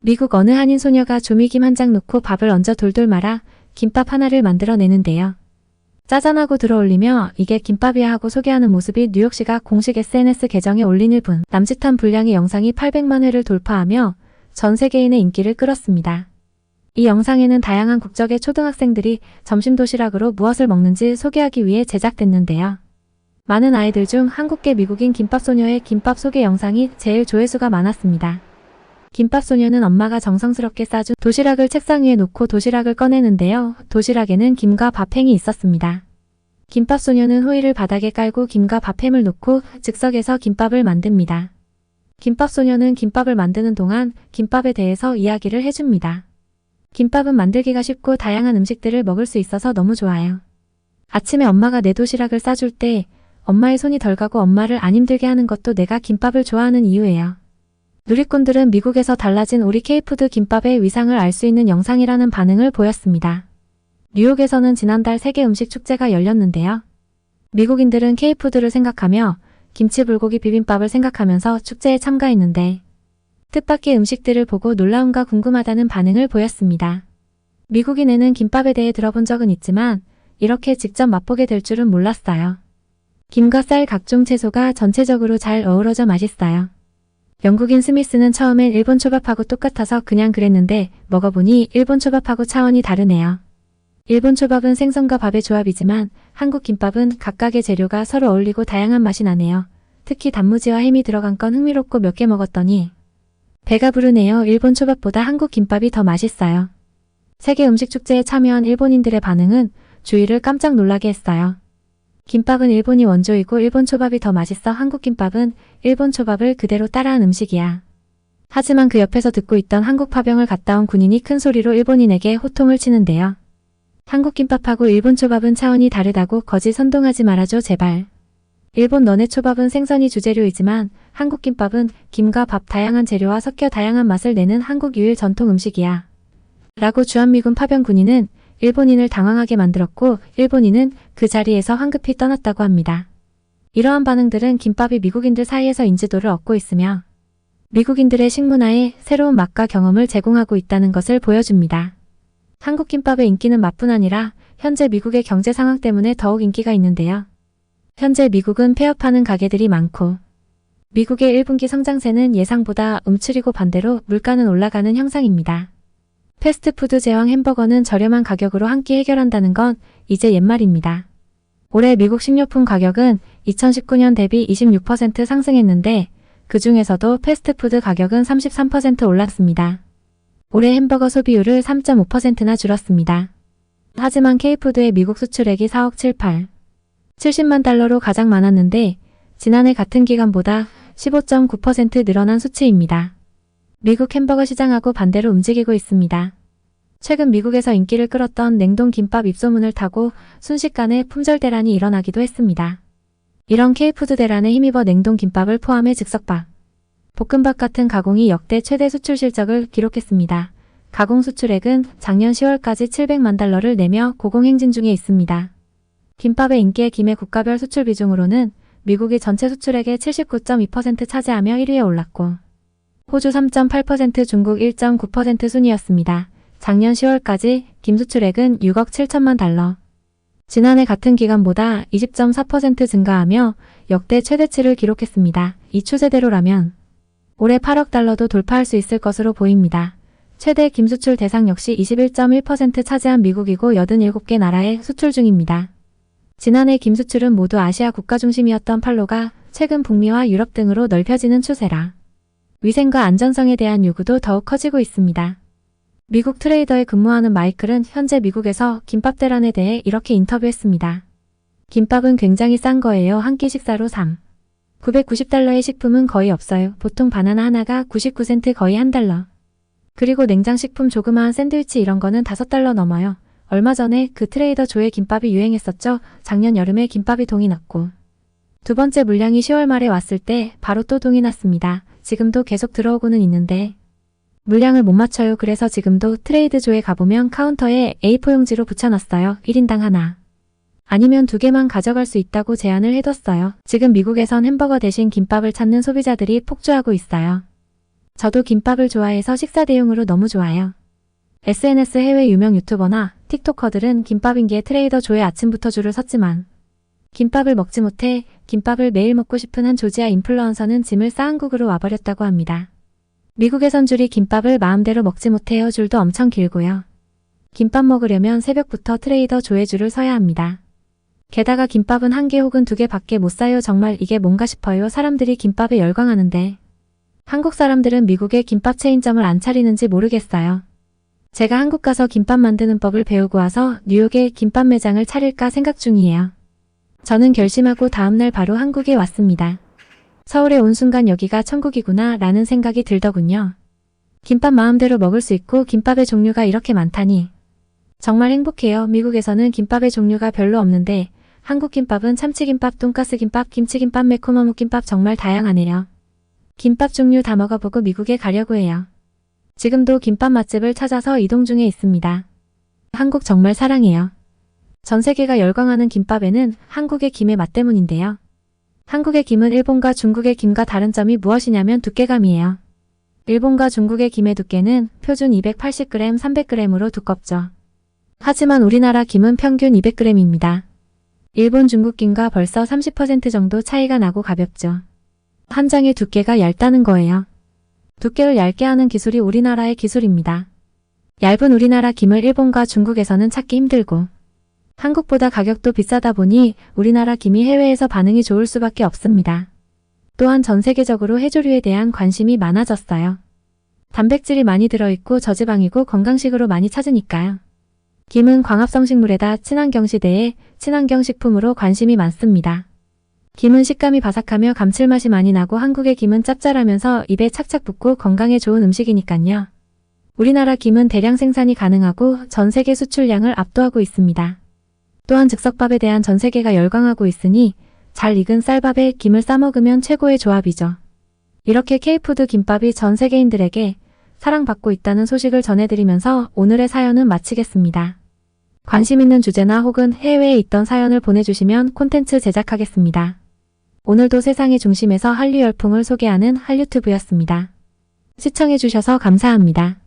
미국 어느 한인 소녀가 조미김 한 장 넣고 밥을 얹어 돌돌 말아 김밥 하나를 만들어내는데요. 짜잔하고 들어올리며 이게 김밥이야 하고 소개하는 모습이 뉴욕시가 공식 SNS 계정에 올린 1분 남짓한 분량의 영상이 800만 회를 돌파하며 전 세계인의 인기를 끌었습니다. 이 영상에는 다양한 국적의 초등학생들이 점심 도시락으로 무엇을 먹는지 소개하기 위해 제작됐는데요. 많은 아이들 중 한국계 미국인 김밥소녀의 김밥 소개 영상이 제일 조회수가 많았습니다. 김밥소녀는 엄마가 정성스럽게 싸준 도시락을 책상 위에 놓고 도시락을 꺼내는데요. 도시락에는 김과 밥행이 있었습니다. 김밥소녀는 호일을 바닥에 깔고 김과 밥햄을 놓고 즉석에서 김밥을 만듭니다. 김밥소녀는 김밥을 만드는 동안 김밥에 대해서 이야기를 해줍니다. 김밥은 만들기가 쉽고 다양한 음식들을 먹을 수 있어서 너무 좋아요. 아침에 엄마가 내 도시락을 싸줄 때 엄마의 손이 덜 가고 엄마를 안 힘들게 하는 것도 내가 김밥을 좋아하는 이유예요. 누리꾼들은 미국에서 달라진 우리 K푸드 김밥의 위상을 알 수 있는 영상이라는 반응을 보였습니다. 뉴욕에서는 지난달 세계 음식 축제가 열렸는데요. 미국인들은 K푸드를 생각하며 김치 불고기 비빔밥을 생각하면서 축제에 참가했는데 뜻밖의 음식들을 보고 놀라움과 궁금하다는 반응을 보였습니다. 미국인에는 김밥에 대해 들어본 적은 있지만 이렇게 직접 맛보게 될 줄은 몰랐어요. 김과 쌀 각종 채소가 전체적으로 잘 어우러져 맛있어요. 영국인 스미스는 처음엔 일본 초밥하고 똑같아서 그냥 그랬는데 먹어보니 일본 초밥하고 차원이 다르네요. 일본 초밥은 생선과 밥의 조합이지만 한국 김밥은 각각의 재료가 서로 어울리고 다양한 맛이 나네요. 특히 단무지와 햄이 들어간 건 흥미롭고 몇 개 먹었더니 배가 부르네요. 일본 초밥보다 한국 김밥이 더 맛있어요. 세계 음식 축제에 참여한 일본인들의 반응은 주위를 깜짝 놀라게 했어요. 김밥은 일본이 원조이고 일본 초밥이 더 맛있어 한국 김밥은 일본 초밥을 그대로 따라한 음식이야. 하지만 그 옆에서 듣고 있던 한국 파병을 갔다 온 군인이 큰 소리로 일본인에게 호통을 치는데요. 한국 김밥하고 일본 초밥은 차원이 다르다고 거짓 선동하지 말아줘 제발. 일본 너네 초밥은 생선이 주재료이지만 한국 김밥은 김과 밥 다양한 재료와 섞여 다양한 맛을 내는 한국 유일 전통 음식이야. 라고 주한미군 파병 군인은 일본인을 당황하게 만들었고 일본인은 그 자리에서 황급히 떠났다고 합니다. 이러한 반응들은 김밥이 미국인들 사이에서 인지도를 얻고 있으며 미국인들의 식문화에 새로운 맛과 경험을 제공하고 있다는 것을 보여줍니다. 한국 김밥의 인기는 맛뿐 아니라 현재 미국의 경제 상황 때문에 더욱 인기가 있는데요. 현재 미국은 폐업하는 가게들이 많고 미국의 1분기 성장세는 예상보다 움츠리고 반대로 물가는 올라가는 형상입니다. 패스트푸드 제왕 햄버거는 저렴한 가격으로 한 끼 해결한다는 건 이제 옛말입니다. 올해 미국 식료품 가격은 2019년 대비 26% 상승했는데 그 중에서도 패스트푸드 가격은 33% 올랐습니다. 올해 햄버거 소비율을 3.5%나 줄었습니다. 하지만 K푸드의 미국 수출액이 4억 70만 달러로 가장 많았는데 지난해 같은 기간보다 15.9% 늘어난 수치입니다. 미국 햄버거 시장하고 반대로 움직이고 있습니다. 최근 미국에서 인기를 끌었던 냉동 김밥 입소문을 타고 순식간에 품절 대란이 일어나기도 했습니다. 이런 K푸드 대란에 힘입어 냉동 김밥을 포함해 즉석밥, 볶음밥 같은 가공이 역대 최대 수출 실적을 기록했습니다. 가공 수출액은 작년 10월까지 700만 달러를 내며 고공행진 중에 있습니다. 김밥의 인기에 김의 국가별 수출 비중으로는 미국이 전체 수출액의 79.2% 차지하며 1위에 올랐고 호주 3.8%, 중국 1.9% 순이었습니다. 작년 10월까지 김 수출액은 6억 7천만 달러. 지난해 같은 기간보다 20.4% 증가하며 역대 최대치를 기록했습니다. 이 추세대로라면 올해 8억 달러도 돌파할 수 있을 것으로 보입니다. 최대 김 수출 대상 역시 21.1% 차지한 미국이고 87개 나라에 수출 중입니다. 지난해 김 수출은 모두 아시아 국가 중심이었던 팔로가 최근 북미와 유럽 등으로 넓혀지는 추세라 위생과 안전성에 대한 요구도 더욱 커지고 있습니다. 미국 트레이더에 근무하는 마이클은 현재 미국에서 김밥 대란에 대해 이렇게 인터뷰했습니다. 김밥은 굉장히 싼 거예요. 한 끼 식사로 990달러의 식품은 거의 없어요. 보통 바나나 하나가 99센트 거의 1달러. 그리고 냉장식품 조그마한 샌드위치 이런 거는 5달러 넘어요. 얼마 전에 그 트레이더 조의 김밥이 유행했었죠. 작년 여름에 김밥이 동이 났고 두 번째 물량이 10월 말에 왔을 때 바로 또 동이 났습니다. 지금도 계속 들어오고는 있는데 물량을 못 맞춰요. 그래서 지금도 트레이드조에 가보면 카운터에 A4 용지로 붙여놨어요. 1인당 하나. 아니면 2개만 가져갈 수 있다고 제안을 해뒀어요. 지금 미국에선 햄버거 대신 김밥을 찾는 소비자들이 폭주하고 있어요. 저도 김밥을 좋아해서 식사 대용으로 너무 좋아요. SNS 해외 유명 유튜버나 틱토커들은 김밥인기에 트레이더 조의 아침부터 줄을 섰지만 김밥을 먹지 못해 김밥을 매일 먹고 싶은 한 조지아 인플루언서는 짐을 싸 한국으로 와버렸다고 합니다. 미국에선 줄이 김밥을 마음대로 먹지 못해요. 줄도 엄청 길고요. 김밥 먹으려면 새벽부터 트레이더 조의 줄을 서야 합니다. 게다가 김밥은 한 개 혹은 두 개밖에 못 사요. 정말 이게 뭔가 싶어요. 사람들이 김밥에 열광하는데 한국 사람들은 미국에 김밥 체인점을 안 차리는지 모르겠어요. 제가 한국 가서 김밥 만드는 법을 배우고 와서 뉴욕에 김밥 매장을 차릴까 생각 중이에요. 저는 결심하고 다음날 바로 한국에 왔습니다. 서울에 온 순간 여기가 천국이구나 라는 생각이 들더군요. 김밥 마음대로 먹을 수 있고 김밥의 종류가 이렇게 많다니 정말 행복해요. 미국에서는 김밥의 종류가 별로 없는데 한국 김밥은 참치김밥, 돈가스김밥, 김치김밥, 매콤 어묵김밥 정말 다양하네요. 김밥 종류 다 먹어보고 미국에 가려고 해요. 지금도 김밥 맛집을 찾아서 이동 중에 있습니다. 한국 정말 사랑해요. 전 세계가 열광하는 김밥에는 한국의 김의 맛 때문인데요. 한국의 김은 일본과 중국의 김과 다른 점이 무엇이냐면 두께감이에요. 일본과 중국의 김의 두께는 표준 280g, 300g으로 두껍죠. 하지만 우리나라 김은 평균 200g입니다. 일본 중국 김과 벌써 30% 정도 차이가 나고 가볍죠. 한 장의 두께가 얇다는 거예요. 두께를 얇게 하는 기술이 우리나라의 기술입니다. 얇은 우리나라 김을 일본과 중국에서는 찾기 힘들고 한국보다 가격도 비싸다 보니 우리나라 김이 해외에서 반응이 좋을 수밖에 없습니다. 또한 전 세계적으로 해조류에 대한 관심이 많아졌어요. 단백질이 많이 들어있고 저지방이고 건강식으로 많이 찾으니까요. 김은 광합성식물에다 친환경 시대에 친환경 식품으로 관심이 많습니다. 김은 식감이 바삭하며 감칠맛이 많이 나고 한국의 김은 짭짤하면서 입에 착착 붙고 건강에 좋은 음식이니깐요. 우리나라 김은 대량 생산이 가능하고 전 세계 수출량을 압도하고 있습니다. 또한 즉석밥에 대한 전 세계가 열광하고 있으니 잘 익은 쌀밥에 김을 싸먹으면 최고의 조합이죠. 이렇게 K푸드 김밥이 전 세계인들에게 사랑받고 있다는 소식을 전해드리면서 오늘의 사연은 마치겠습니다. 관심 있는 주제나 혹은 해외에 있던 사연을 보내주시면 콘텐츠 제작하겠습니다. 오늘도 세상의 중심에서 한류 열풍을 소개하는 한류튜브였습니다. 시청해주셔서 감사합니다.